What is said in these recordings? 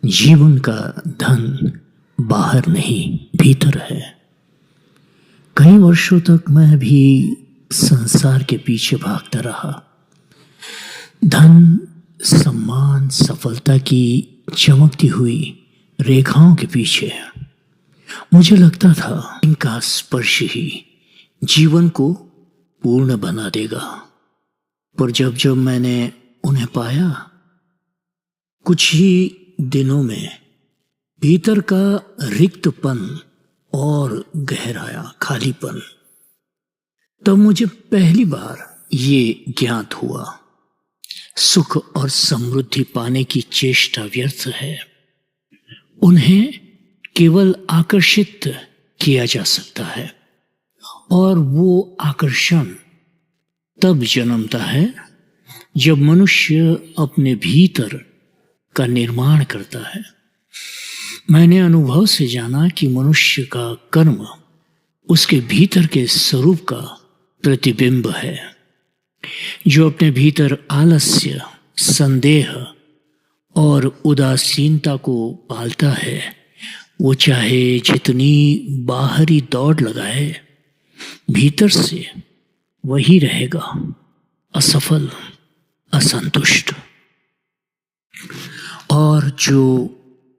जीवन का धन बाहर नहीं भीतर है। कई वर्षों तक मैं भी संसार के पीछे भागता रहा। धन, सम्मान, सफलता की चमकती हुई रेखाओं के पीछे। मुझे लगता था इनका स्पर्श ही जीवन को पूर्ण बना देगा। पर जब जब मैंने उन्हें पाया, कुछ ही दिनों में भीतर का रिक्तपन और गहराया खालीपन। तब मुझे पहली बार ये ज्ञात हुआ, सुख और समृद्धि पाने की चेष्टा व्यर्थ है। उन्हें केवल आकर्षित किया जा सकता है, और वो आकर्षण तब जन्मता है जब मनुष्य अपने भीतर का निर्माण करता है। मैंने अनुभव से जाना कि मनुष्य का कर्म उसके भीतर के स्वरूप का प्रतिबिंब है। जो अपने भीतर आलस्य, संदेह और उदासीनता को पालता है, वो चाहे जितनी बाहरी दौड़ लगाए, भीतर से वही रहेगा, असफल, असंतुष्ट। और जो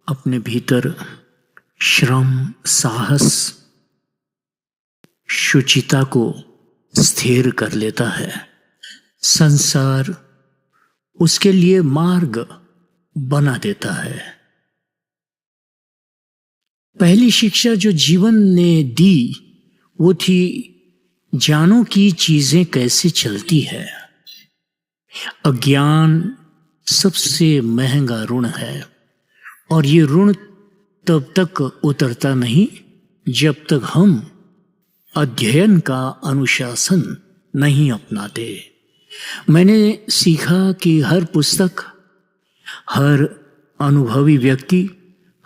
अपने भीतर श्रम, साहस, शुचिता को स्थिर कर लेता है, संसार उसके लिए मार्ग बना देता है। पहली शिक्षा जो जीवन ने दी वो थी, जानो कि चीजें कैसे चलती है। अज्ञान सबसे महंगा ऋण है, और ये ऋण तब तक उतरता नहीं जब तक हम अध्ययन का अनुशासन नहीं अपनाते। मैंने सीखा कि हर पुस्तक, हर अनुभवी व्यक्ति,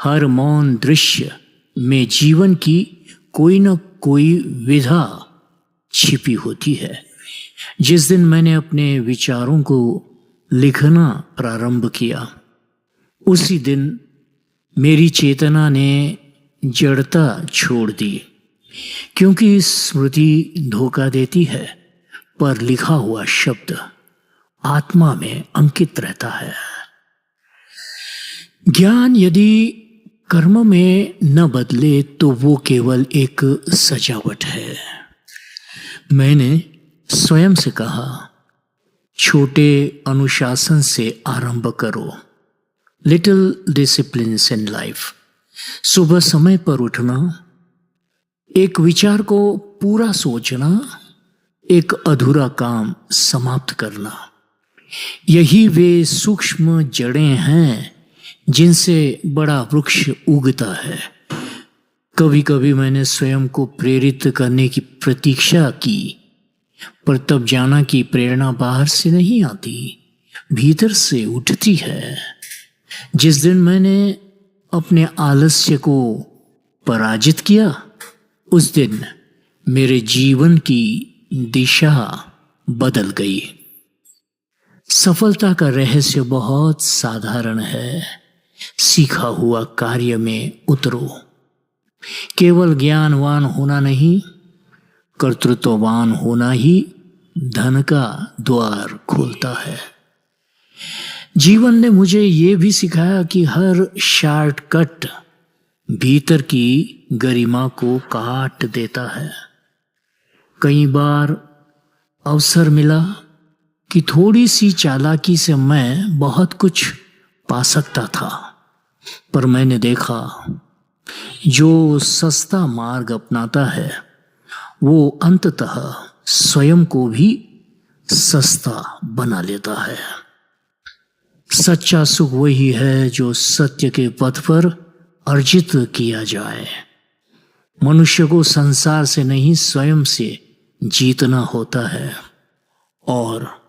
हर मौन दृश्य में जीवन की कोई न कोई विधा छिपी होती है। जिस दिन मैंने अपने विचारों को लिखना प्रारंभ किया, उसी दिन मेरी चेतना ने जड़ता छोड़ दी, क्योंकि स्मृति धोखा देती है, पर लिखा हुआ शब्द आत्मा में अंकित रहता है। ज्ञान यदि कर्म में न बदले तो वो केवल एक सजावट है। मैंने स्वयं से कहा, छोटे अनुशासन से आरंभ करो। Little disciplines in life. सुबह समय पर उठना, एक विचार को पूरा सोचना, एक अधूरा काम समाप्त करना, यही वे सूक्ष्म जड़ें हैं जिनसे बड़ा वृक्ष उगता है। कभी कभी मैंने स्वयं को प्रेरित करने की प्रतीक्षा की, पर तब जाना कि प्रेरणा बाहर से नहीं आती, भीतर से उठती है। जिस दिन मैंने अपने आलस्य को पराजित किया, उस दिन मेरे जीवन की दिशा बदल गई। सफलता का रहस्य बहुत साधारण है। सीखा हुआ कार्य में उतरो। केवल ज्ञानवान होना नहीं, कर्तृत्ववान होना ही धन का द्वार खोलता है। जीवन ने मुझे ये भी सिखाया कि हर शॉर्टकट भीतर की गरिमा को काट देता है। कई बार अवसर मिला कि थोड़ी सी चालाकी से मैं बहुत कुछ पा सकता था, पर मैंने देखा जो सस्ता मार्ग अपनाता है वो अंततः स्वयं को भी सस्ता बना लेता है। सच्चा सुख वही है जो सत्य के पथ पर अर्जित किया जाए। मनुष्य को संसार से नहीं, स्वयं से जीतना होता है। और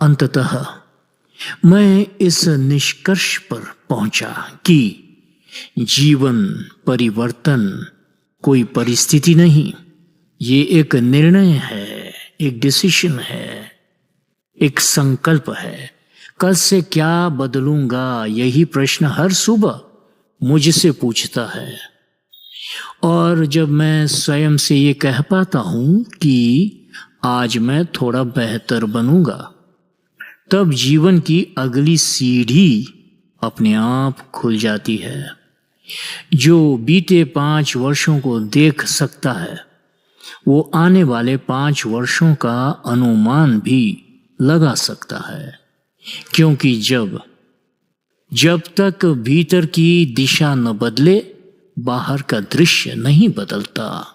अंततः मैं इस निष्कर्ष पर पहुंचा कि जीवन परिवर्तन कोई परिस्थिति नहीं, ये एक निर्णय है, एक डिसीजन है, एक संकल्प है। कल से क्या बदलूंगा, यही प्रश्न हर सुबह मुझसे पूछता है। और जब मैं स्वयं से ये कह पाता हूं कि आज मैं थोड़ा बेहतर बनूंगा, तब जीवन की अगली सीढ़ी अपने आप खुल जाती है। जो बीते 5 वर्षों को देख सकता है, वो आने वाले 5 वर्षों का अनुमान भी लगा सकता है, क्योंकि जब तक भीतर की दिशा न बदले, बाहर का दृश्य नहीं बदलता।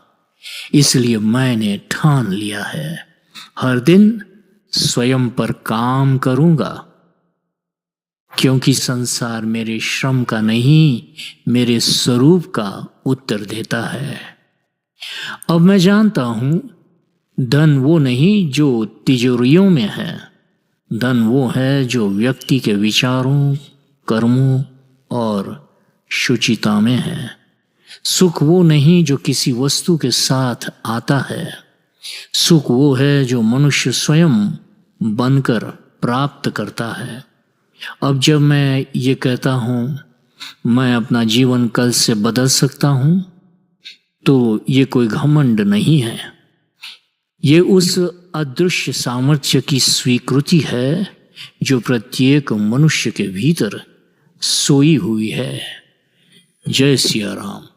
इसलिए मैंने ठान लिया है, हर दिन स्वयं पर काम करूंगा, क्योंकि संसार मेरे श्रम का नहीं, मेरे स्वरूप का उत्तर देता है। अब मैं जानता हूं, धन वो नहीं जो तिजोरियों में है, धन वो है जो व्यक्ति के विचारों, कर्मों और शुचिता में है। सुख वो नहीं जो किसी वस्तु के साथ आता है, सुख वो है जो मनुष्य स्वयं बनकर प्राप्त करता है। अब जब मैं ये कहता हूँ मैं अपना जीवन कल से बदल सकता हूँ, तो ये कोई घमंड नहीं है, ये उस अदृश्य सामर्थ्य की स्वीकृति है जो प्रत्येक मनुष्य के भीतर सोई हुई है। जय सिया राम।